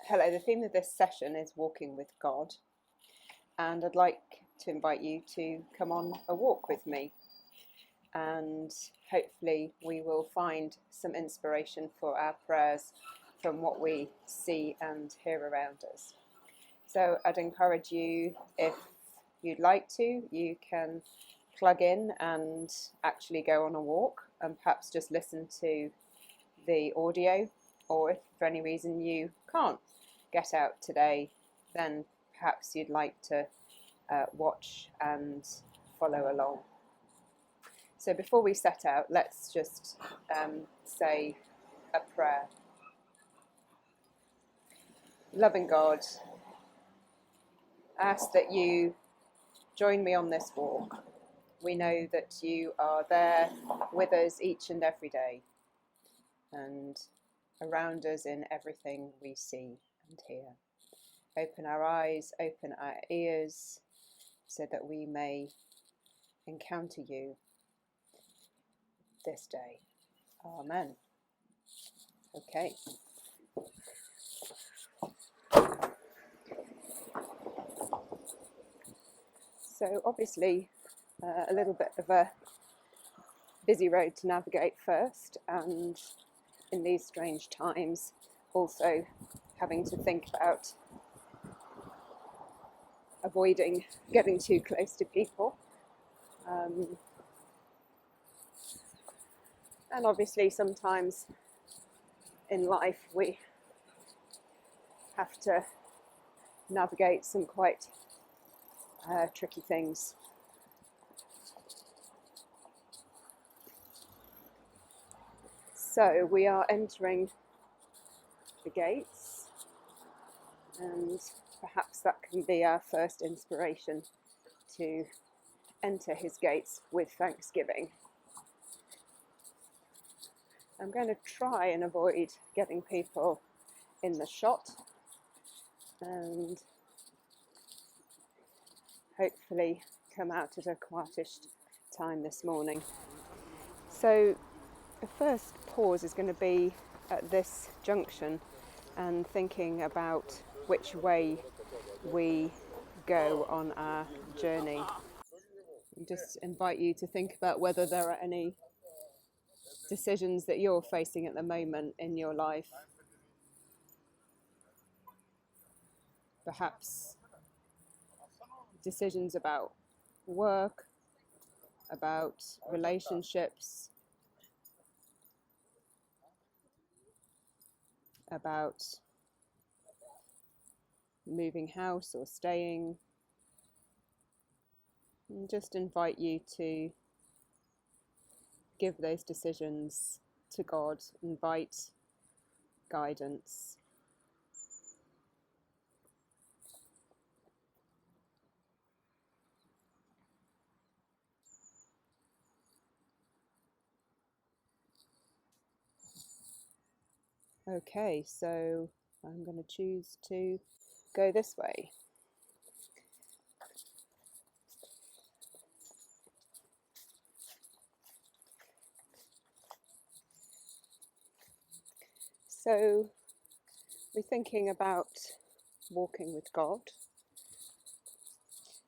Hello, the theme of this session is walking with God, and I'd like to invite you to come on a walk with me, and hopefully we will find some inspiration for our prayers from what we see and hear around us. So I'd encourage you, if you'd like to, you can plug in and actually go on a walk and perhaps just listen to the audio, or if for any reason you can't get out today, then perhaps you'd like to watch and follow along. So before we set out, let's just say a prayer. Loving God, I ask that you join me on this walk. We know that you are there with us each and every day, and around us in everything we see and hear. Open our eyes, open our ears, so that we may encounter you this day. Amen. Okay. So obviously a little bit of a busy road to navigate first, and in these strange times also having to think about avoiding getting too close to people. And obviously sometimes in life we have to navigate some quite tricky things. So we are entering the gates, and perhaps that can be our first inspiration to enter his gates with thanksgiving. I'm going to try and avoid getting people in the shot, and hopefully come out at a quietish time this morning. So the first pause is going to be at this junction and thinking about which way we go on our journey. Just invite you to think about whether there are any decisions that you're facing at the moment in your life. Perhaps decisions about work, about relationships, about moving house or staying. And just invite you to give those decisions to God, invite guidance. Okay, so I'm going to choose to go this way. So we're thinking about walking with God,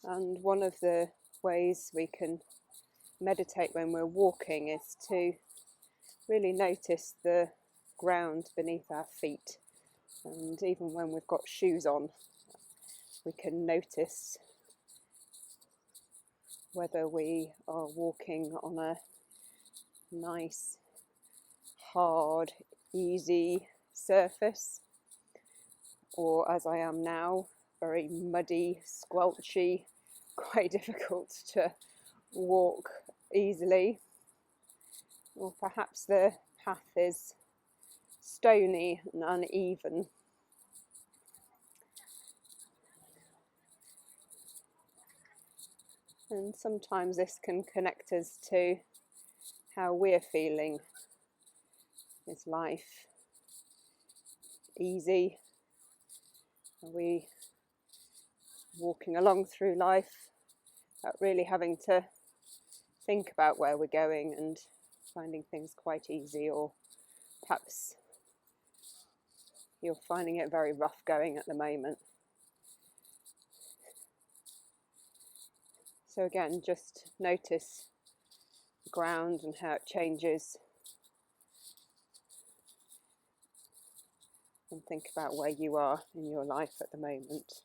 and one of the ways we can meditate when we're walking is to really notice the ground beneath our feet, and even when we've got shoes on, we can notice whether we are walking on a nice, hard, easy surface, or as I am now, very muddy, squelchy, quite difficult to walk easily. Or perhaps the path is stony and uneven. And sometimes this can connect us to how we're feeling. Is life easy? Are we walking along through life without really having to think about where we're going and finding things quite easy? Or perhaps you're finding it very rough going at the moment. So again, just notice the ground and how it changes, and think about where you are in your life at the moment.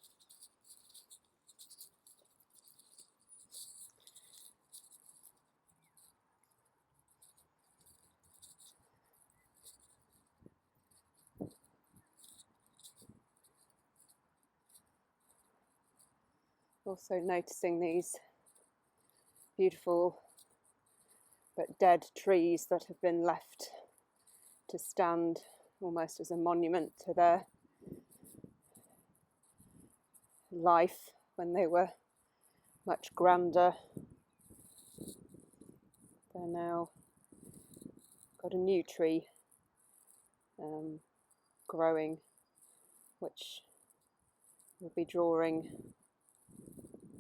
Also noticing these beautiful but dead trees that have been left to stand almost as a monument to their life when they were much grander. They're now got a new tree growing, which will be drawing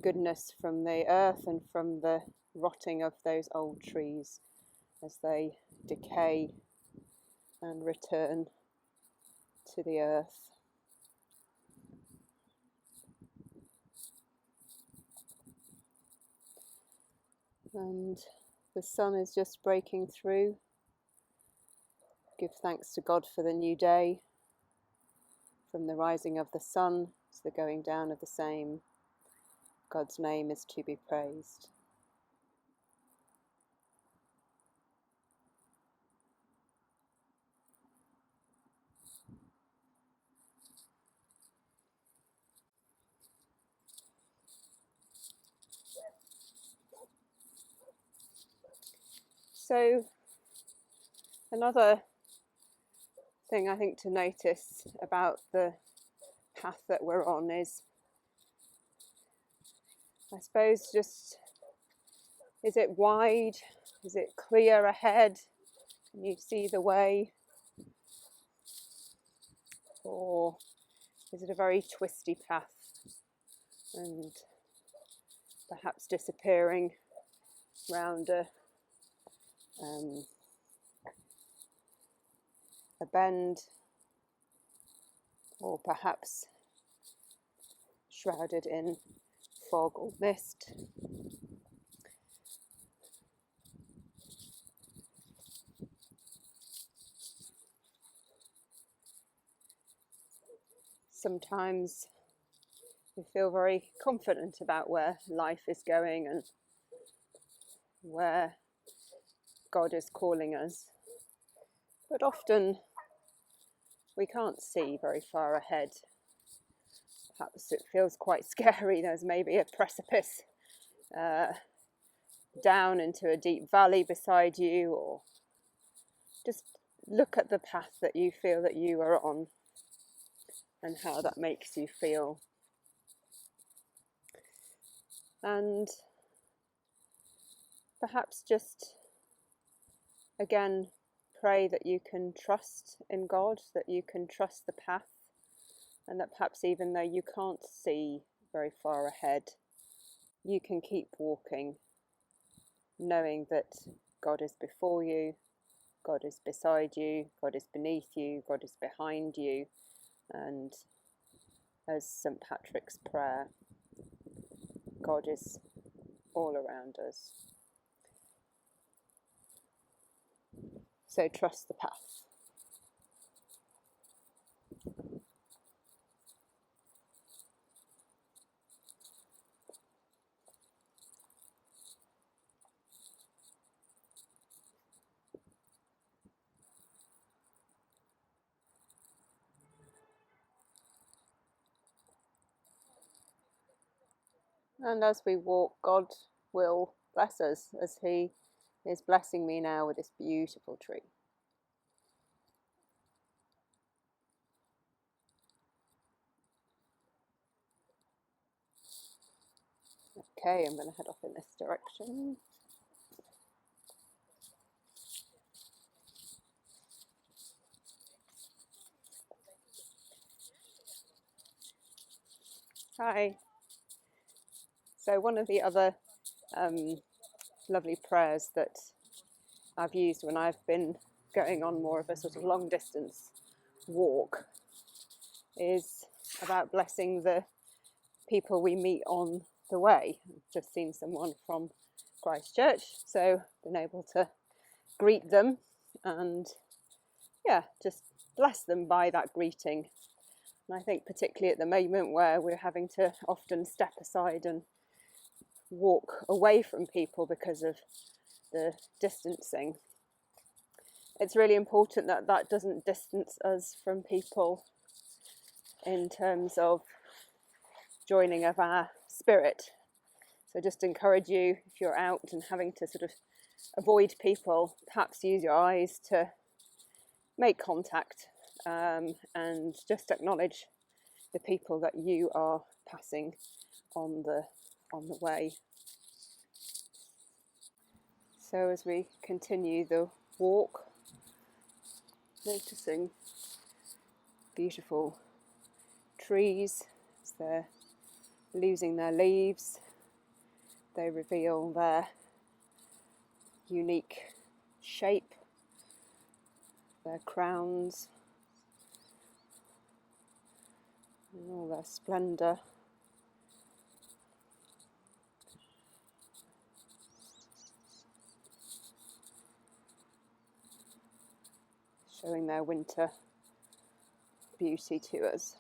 goodness from the earth and from the rotting of those old trees as they decay and return to the earth. And the sun is just breaking through. Give thanks to God for the new day, from the rising of the sun to the going down of the same. God's name is to be praised. So another thing I think to notice about the path that we're on is, I suppose, just, is it wide? Is it clear ahead? Can you see the way? Or is it a very twisty path and perhaps disappearing round a bend, or perhaps shrouded in fog or mist? Sometimes we feel very confident about where life is going and where God is calling us, but often we can't see very far ahead. Perhaps it feels quite scary. There's maybe a precipice down into a deep valley beside you, or just look at the path that you feel that you are on and how that makes you feel. And perhaps just again pray that you can trust in God, that you can trust the path, and that perhaps even though you can't see very far ahead, you can keep walking, knowing that God is before you, God is beside you, God is beneath you, God is behind you, and as St. Patrick's prayer, God is all around us. So trust the path. And as we walk, God will bless us, as He is blessing me now with this beautiful tree. Okay, I'm going to head off in this direction. Hi. So one of the other lovely prayers that I've used when I've been going on more of a sort of long distance walk is about blessing the people we meet on the way. I've just seen someone from Christchurch, so been able to greet them and just bless them by that greeting. And I think particularly at the moment where we're having to often step aside and walk away from people because of the distancing, it's really important that that doesn't distance us from people in terms of joining of our spirit. So just encourage you, if you're out and having to sort of avoid people, perhaps use your eyes to make contact and just acknowledge the people that you are passing on the way. So as we continue the walk, noticing beautiful trees as they're losing their leaves, they reveal their unique shape, their crowns, and all their splendour. Showing their winter beauty to us.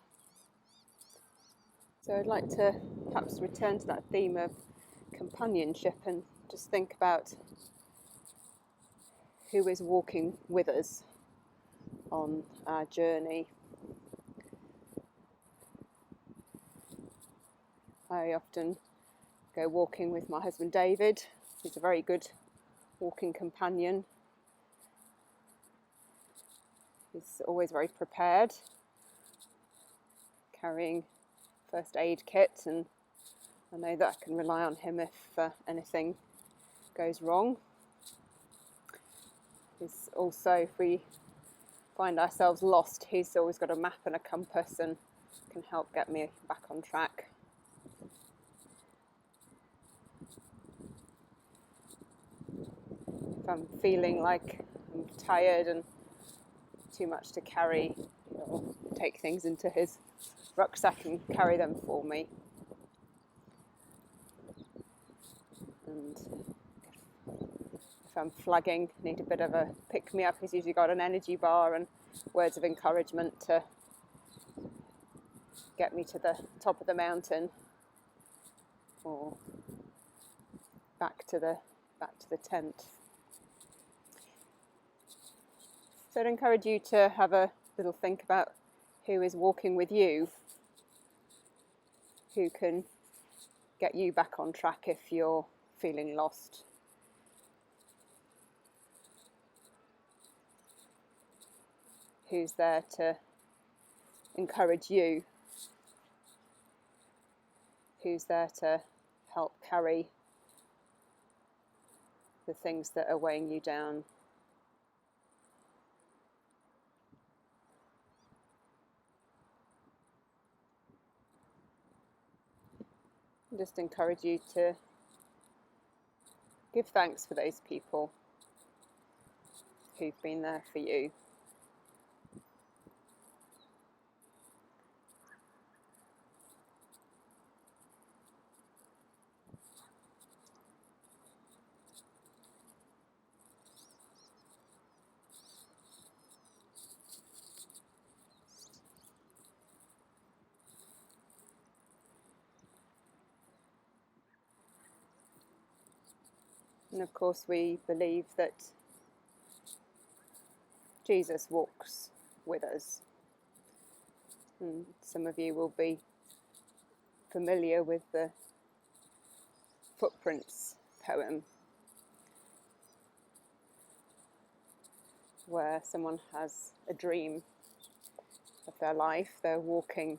So I'd like to perhaps return to that theme of companionship and just think about who is walking with us on our journey. I often go walking with my husband David. He's a very good walking companion. He's always very prepared, carrying first aid kit, and I know that I can rely on him if anything goes wrong. He's also, if we find ourselves lost, he's always got a map and a compass and can help get me back on track. If I'm feeling like I'm tired and too much to carry, he'll take things into his rucksack and carry them for me. And if I'm flagging, need a bit of a pick-me-up, he's usually got an energy bar and words of encouragement to get me to the top of the mountain or back to the tent. So I'd encourage you to have a little think about who is walking with you, who can get you back on track if you're feeling lost. Who's there to encourage you? Who's there to help carry the things that are weighing you down? Just encourage you to give thanks for those people who've been there for you. And of course we believe that Jesus walks with us. And some of you will be familiar with the Footprints poem, where someone has a dream of their life. They're walking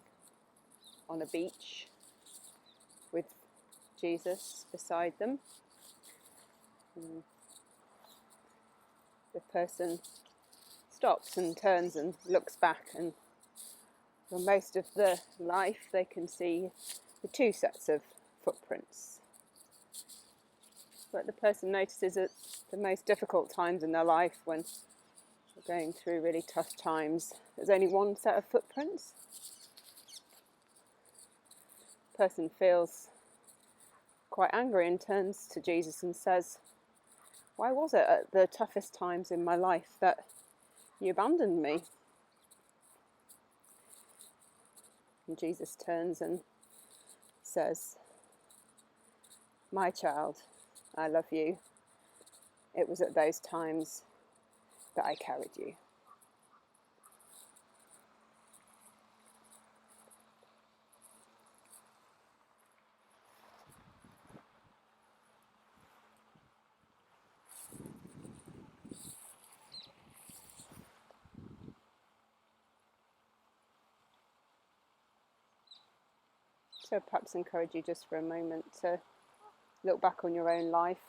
on a beach with Jesus beside them. And the person stops and turns and looks back, and for most of the life they can see the two sets of footprints. But the person notices at the most difficult times in their life, when they're going through really tough times, there's only one set of footprints. person feels quite angry and turns to Jesus and says, "Why was it at the toughest times in my life that you abandoned me?" And Jesus turns and says, "My child, I love you. It was at those times that I carried you." So perhaps encourage you just for a moment to look back on your own life,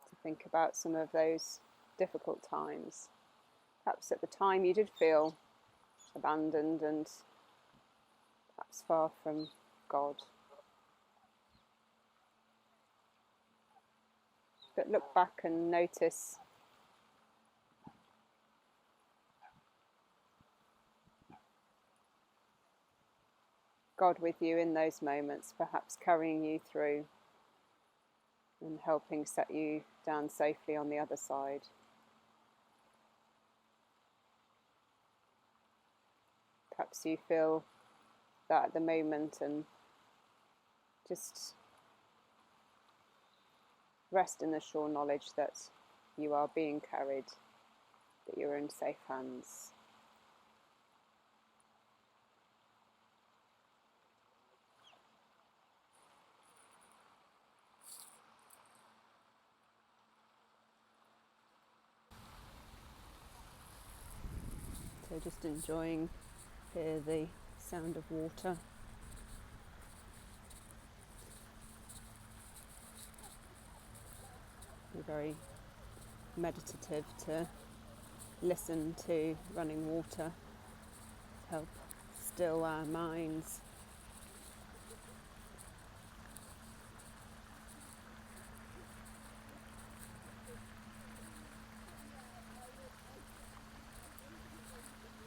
to think about some of those difficult times. Perhaps at the time you did feel abandoned and perhaps far from God. But look back and notice God with you in those moments, perhaps carrying you through and helping set you down safely on the other side. Perhaps you feel that at the moment and just rest in the sure knowledge that you are being carried, that you're in safe hands. So just enjoying here the sound of water. Very meditative to listen to running water, help still our minds.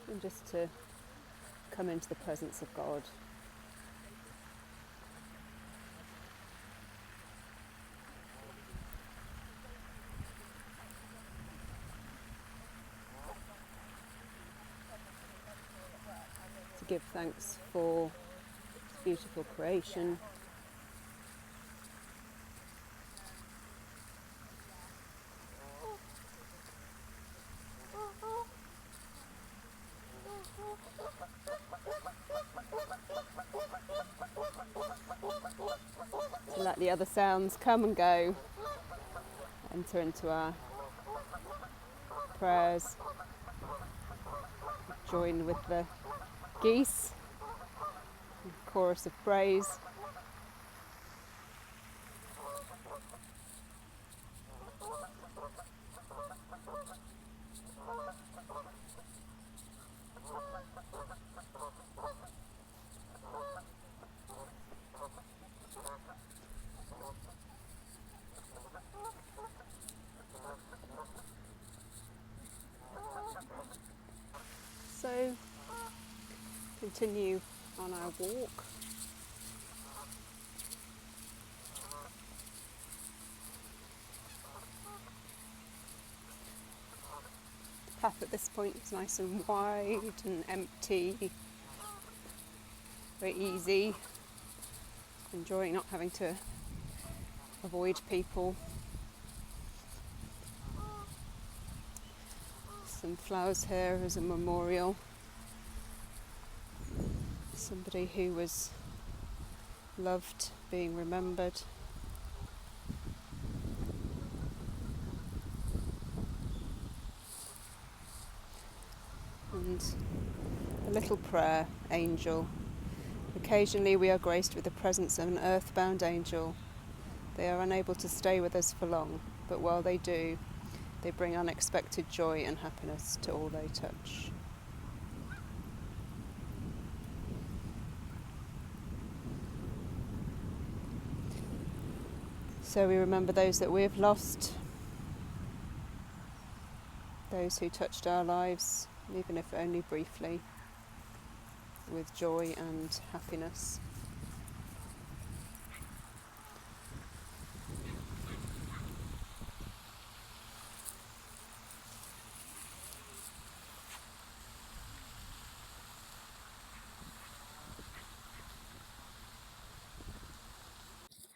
And just to come into the presence of God. To give thanks for this beautiful creation. To let the other sounds come and go. Enter into our prayers. Join with the geese. Chorus of praise. So continue on our walk. The path at this point is nice and wide and empty, very easy, enjoying not having to avoid people. Some flowers here as a memorial. Somebody who was loved, being remembered. And a little prayer, angel. Occasionally we are graced with the presence of an earthbound angel. They are unable to stay with us for long, but while they do, they bring unexpected joy and happiness to all they touch. So we remember those that we have lost, those who touched our lives, even if only briefly. with joy and happiness.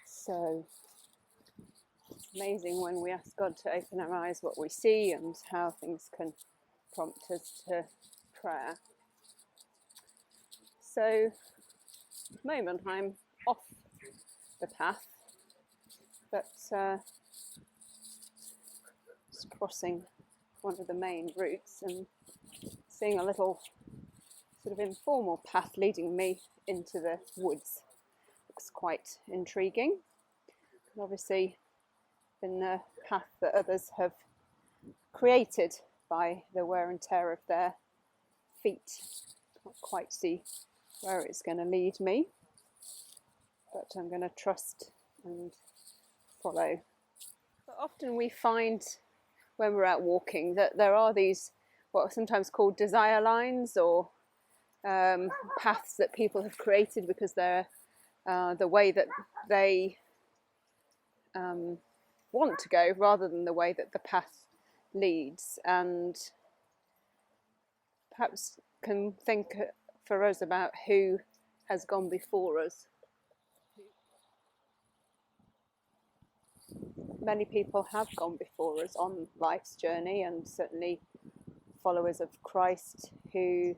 So it's amazing when we ask God to open our eyes what we see and how things can prompt us to prayer. So at the moment I'm off the path, but just crossing one of the main routes and seeing a little sort of informal path leading me into the woods. Looks quite intriguing. And obviously been a path that others have created by the wear and tear of their feet. Can't quite see where it's going to lead me, but I'm going to trust and follow. But often we find when we're out walking that there are these what are sometimes called desire lines, or paths that people have created because they're the way that they want to go rather than the way that the path leads, and perhaps can think for us about who has gone before us. Many people have gone before us on life's journey, and certainly followers of Christ who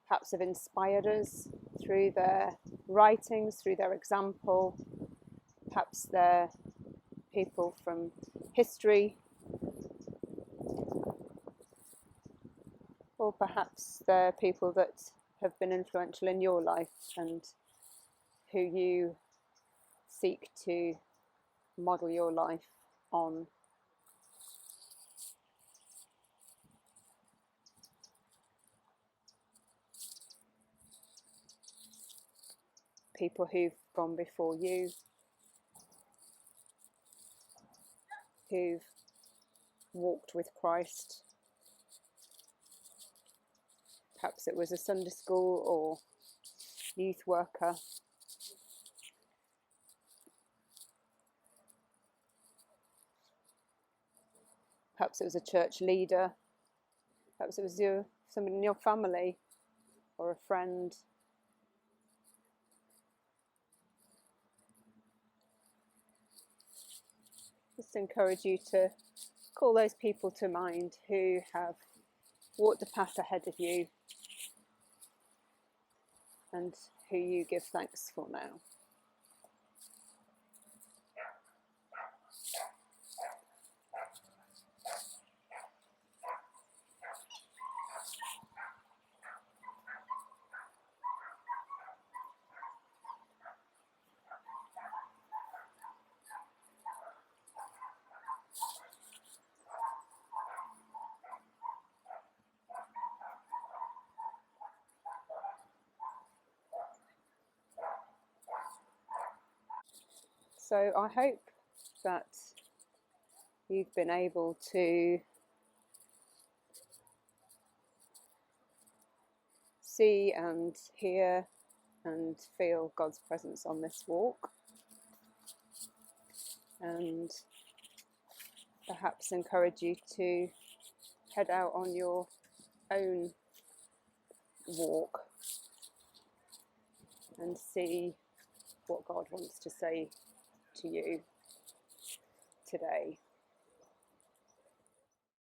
perhaps have inspired us through their writings, through their example. Perhaps they're people from history, or perhaps they're people that have been influential in your life and who you seek to model your life on. People who've gone before you, who've walked with Christ. Perhaps it was a Sunday school or youth worker. Perhaps it was a church leader. Perhaps it was somebody in your family or a friend. Just encourage you to call those people to mind who have walked the path ahead of you and who you give thanks for now. So I hope that you've been able to see and hear and feel God's presence on this walk, and perhaps encourage you to head out on your own walk and see what God wants to say to you today.